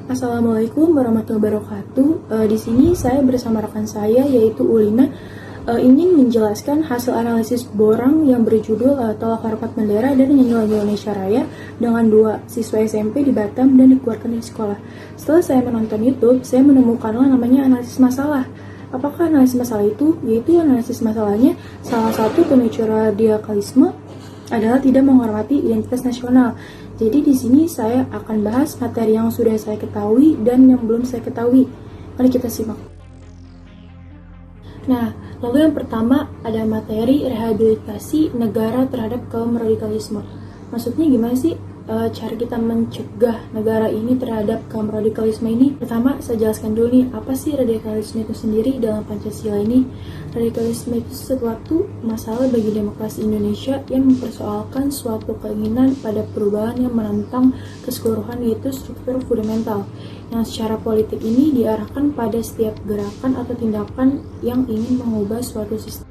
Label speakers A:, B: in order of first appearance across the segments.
A: Assalamualaikum warahmatullahi wabarakatuh. Di sini saya bersama rekan saya yaitu Ulina ingin menjelaskan hasil analisis borang yang berjudul Tolak Harkat Bendera dan Nyanyi Lagu Indonesia Raya dengan 2 siswa SMP di Batam dan dikeluarkan dari sekolah. Setelah saya menonton YouTube, saya menemukanlah namanya analisis masalah. Apakah analisis masalah itu? Yaitu analisis masalahnya salah satu pemicu radikalisme adalah tidak menghormati identitas nasional. Jadi di sini saya akan bahas materi yang sudah saya ketahui dan yang belum saya ketahui. Mari kita simak. Nah, lalu yang pertama ada materi rehabilitasi negara terhadap kaum radikalisme. Maksudnya gimana sih cara kita mencegah negara ini terhadap kaum radikalisme ini? Pertama, saya jelaskan dulu nih, apa sih radikalisme itu sendiri dalam Pancasila ini? Radikalisme itu suatu masalah bagi demokrasi Indonesia yang mempersoalkan suatu keinginan pada perubahan yang menentang keseluruhan, yaitu struktur fundamental yang secara politik ini diarahkan pada setiap gerakan atau tindakan yang ingin mengubah suatu sistem.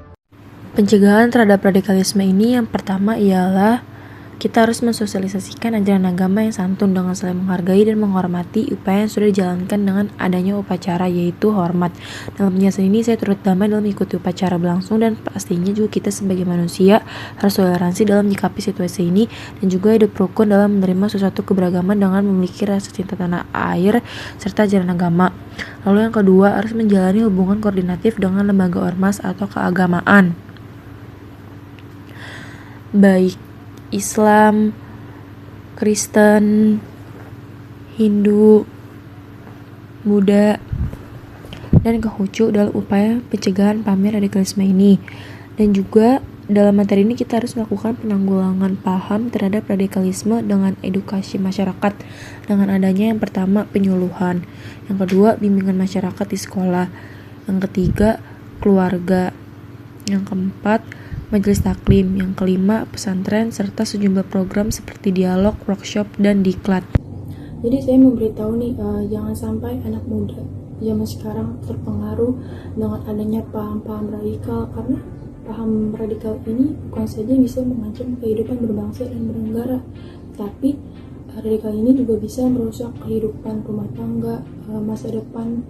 B: Pencegahan terhadap radikalisme ini yang pertama ialah kita harus mensosialisasikan ajaran agama yang santun dengan saling menghargai dan menghormati upaya yang sudah dijalankan dengan adanya upacara, yaitu hormat. Dalam penjelasan ini saya turut damai dalam mengikuti upacara berlangsung, dan pastinya juga kita sebagai manusia harus toleransi dalam menyikapi situasi ini dan juga hidup rukun dalam menerima sesuatu keberagaman dengan memiliki rasa cinta tanah air serta ajaran agama. Lalu yang kedua, harus menjalani hubungan koordinatif dengan lembaga ormas atau keagamaan, baik Islam, Kristen, Hindu, Buddha, dan Konghucu dalam upaya pencegahan pamer radikalisme ini. Dan juga dalam materi ini kita harus melakukan penanggulangan paham terhadap radikalisme dengan edukasi masyarakat dengan adanya yang pertama penyuluhan, yang kedua bimbingan masyarakat di sekolah, yang ketiga keluarga, yang keempat majelis taklim, yang kelima pesantren, serta sejumlah program seperti dialog, workshop, dan diklat.
A: Jadi saya memberitahu nih, jangan sampai anak muda zaman sekarang terpengaruh dengan adanya paham-paham radikal, karena paham radikal ini bukan saja bisa mengancam kehidupan berbangsa dan bernegara, tapi radikal ini juga bisa merusak kehidupan rumah tangga, masa depan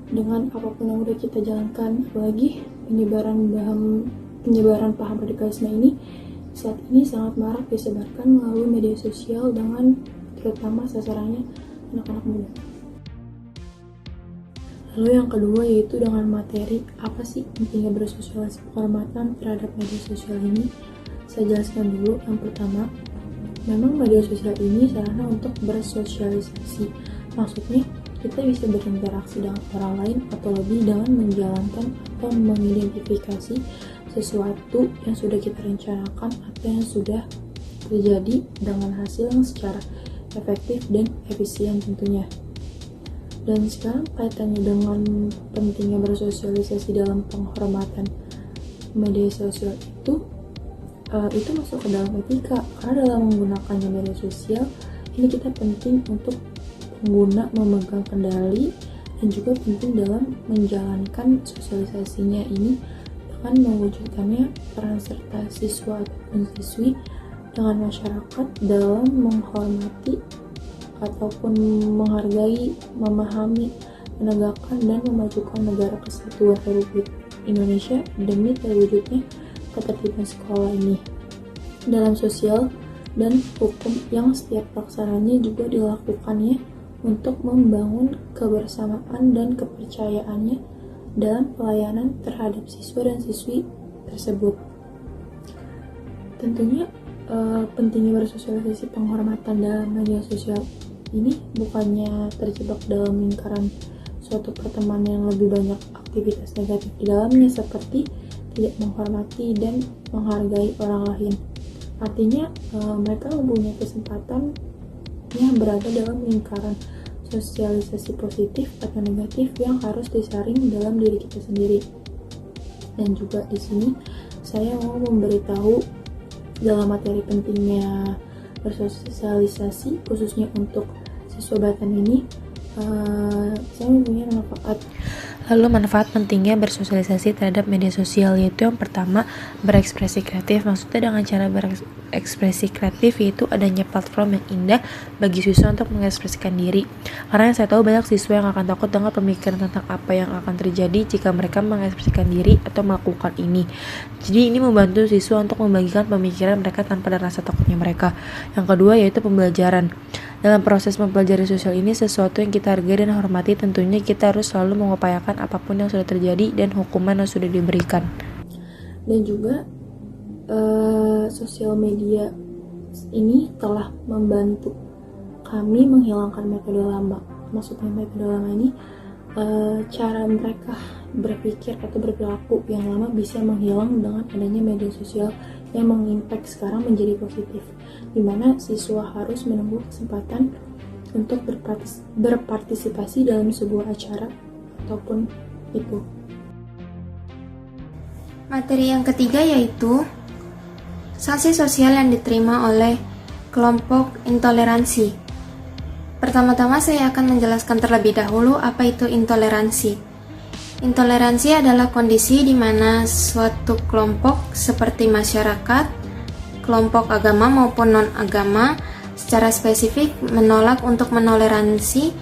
A: dengan apapun yang udah kita jalankan. Apalagi penyebaran paham radikalisme ini saat ini sangat marak disebarkan melalui media sosial dengan terutama sasarannya anak-anak muda. Lalu yang kedua yaitu dengan materi apa sih pentingnya bersosialisasi penghormatan terhadap media sosial ini. Saya jelaskan dulu. Yang pertama, memang media sosial ini sarana untuk bersosialisasi. Maksudnya kita bisa berinteraksi dengan orang lain atau lebih dengan menjalankan atau mengidentifikasi sesuatu yang sudah kita rencanakan atau yang sudah terjadi dengan hasil yang secara efektif dan efisien tentunya. Dan sekarang kaitannya dengan pentingnya bersosialisasi dalam penghormatan media sosial itu masuk ke dalam etika, karena dalam menggunakannya media sosial ini kita penting untuk pengguna memegang kendali dan juga penting dalam menjalankan sosialisasinya ini dengan mewujudkannya peran serta siswa ataupun siswi dengan masyarakat dalam menghormati ataupun menghargai, memahami, menegakkan dan memajukan negara kesatuan Republik Indonesia demi terwujudnya ketertiban sekolah ini dalam sosial dan hukum yang setiap pelaksananya juga dilakukannya untuk membangun kebersamaan dan kepercayaannya dalam pelayanan terhadap siswa dan siswi tersebut. Tentunya pentingnya bersosialisasi penghormatan dalam media sosial ini bukannya terjebak dalam lingkaran suatu pertemanan yang lebih banyak aktivitas negatif di dalamnya seperti tidak menghormati dan menghargai orang lain. Artinya mereka mempunyai kesempatan yang berada dalam lingkaran sosialisasi positif atau negatif yang harus disaring dalam diri kita sendiri. Dan juga di sini saya mau memberitahu dalam materi pentingnya bersosialisasi khususnya untuk siswa Batam ini, saya mempunyai manfaat.
B: Lalu manfaat pentingnya bersosialisasi terhadap media sosial yaitu yang pertama berekspresi kreatif. Maksudnya dengan cara ekspresi kreatif, yaitu adanya platform yang indah bagi siswa untuk mengekspresikan diri. Karena yang saya tahu banyak siswa yang akan takut dengan pemikiran tentang apa yang akan terjadi jika mereka mengekspresikan diri atau melakukan ini. Jadi ini membantu siswa untuk membagikan pemikiran mereka tanpa ada rasa takutnya mereka. Yang kedua yaitu pembelajaran. Dalam proses mempelajari sosial ini, sesuatu yang kita hargai dan hormati, tentunya kita harus selalu mengupayakan apapun yang sudah terjadi dan hukuman yang sudah diberikan.
A: Dan juga sosial media ini telah membantu kami menghilangkan metode lama. Maksudnya metode lama ini cara mereka berpikir atau berperilaku yang lama bisa menghilang dengan adanya media sosial yang mengimpact sekarang menjadi positif, dimana siswa harus menunggu kesempatan untuk berpartisipasi dalam sebuah acara ataupun itu.
C: Materi yang ketiga yaitu sanksi sosial yang diterima oleh kelompok intoleransi. Pertama-tama saya akan menjelaskan terlebih dahulu apa itu intoleransi. Intoleransi adalah kondisi di mana suatu kelompok seperti masyarakat, kelompok agama maupun non-agama secara spesifik menolak untuk menoleransi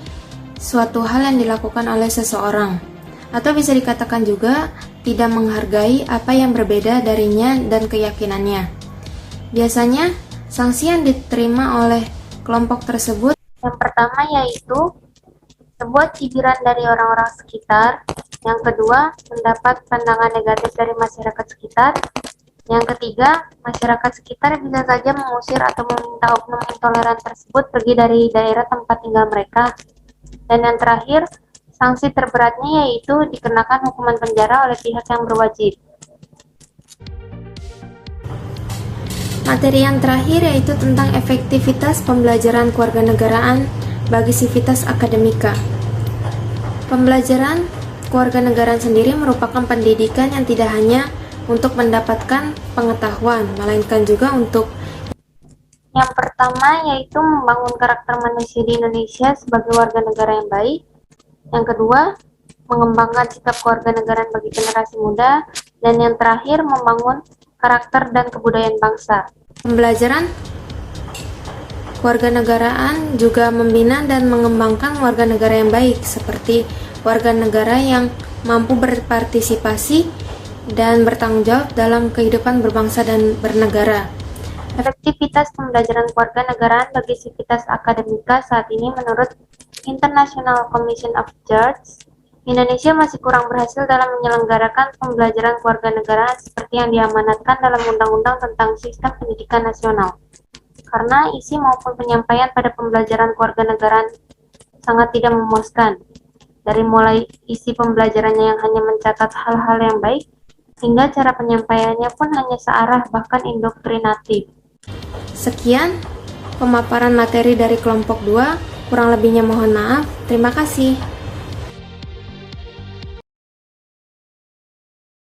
C: suatu hal yang dilakukan oleh seseorang, atau bisa dikatakan juga tidak menghargai apa yang berbeda darinya dan keyakinannya. Biasanya, sanksi yang diterima oleh kelompok tersebut yang pertama yaitu sebuah cibiran dari orang-orang sekitar, yang kedua mendapat pandangan negatif dari masyarakat sekitar, yang ketiga masyarakat sekitar bisa saja mengusir atau meminta oknum intoleran tersebut pergi dari daerah tempat tinggal mereka, dan yang terakhir sanksi terberatnya yaitu dikenakan hukuman penjara oleh pihak yang berwajib. Materi yang terakhir yaitu tentang efektivitas pembelajaran kewarganegaraan bagi sivitas akademika. Pembelajaran kewarganegaraan sendiri merupakan pendidikan yang tidak hanya untuk mendapatkan pengetahuan, melainkan juga untuk yang pertama yaitu membangun karakter manusia di Indonesia sebagai warga negara yang baik. Yang kedua, mengembangkan sikap kewarganegaraan bagi generasi muda, dan yang terakhir membangun karakter dan kebudayaan bangsa. Pembelajaran kewarganegaraan juga membina dan mengembangkan warga negara yang baik, seperti warga negara yang mampu berpartisipasi dan bertanggung jawab dalam kehidupan berbangsa dan bernegara. Efektivitas pembelajaran kewarganegaraan bagi sivitas akademika saat ini menurut International Commission of Churches, Indonesia masih kurang berhasil dalam menyelenggarakan pembelajaran kewarganegaraan seperti yang diamanatkan dalam Undang-Undang tentang Sistem Pendidikan Nasional. Karena isi maupun penyampaian pada pembelajaran kewarganegaraan sangat tidak memuaskan. Dari mulai isi pembelajarannya yang hanya mencatat hal-hal yang baik, hingga cara penyampaiannya pun hanya searah bahkan indoktrinatif. Sekian pemaparan materi dari kelompok 2, kurang lebihnya mohon maaf. Terima kasih.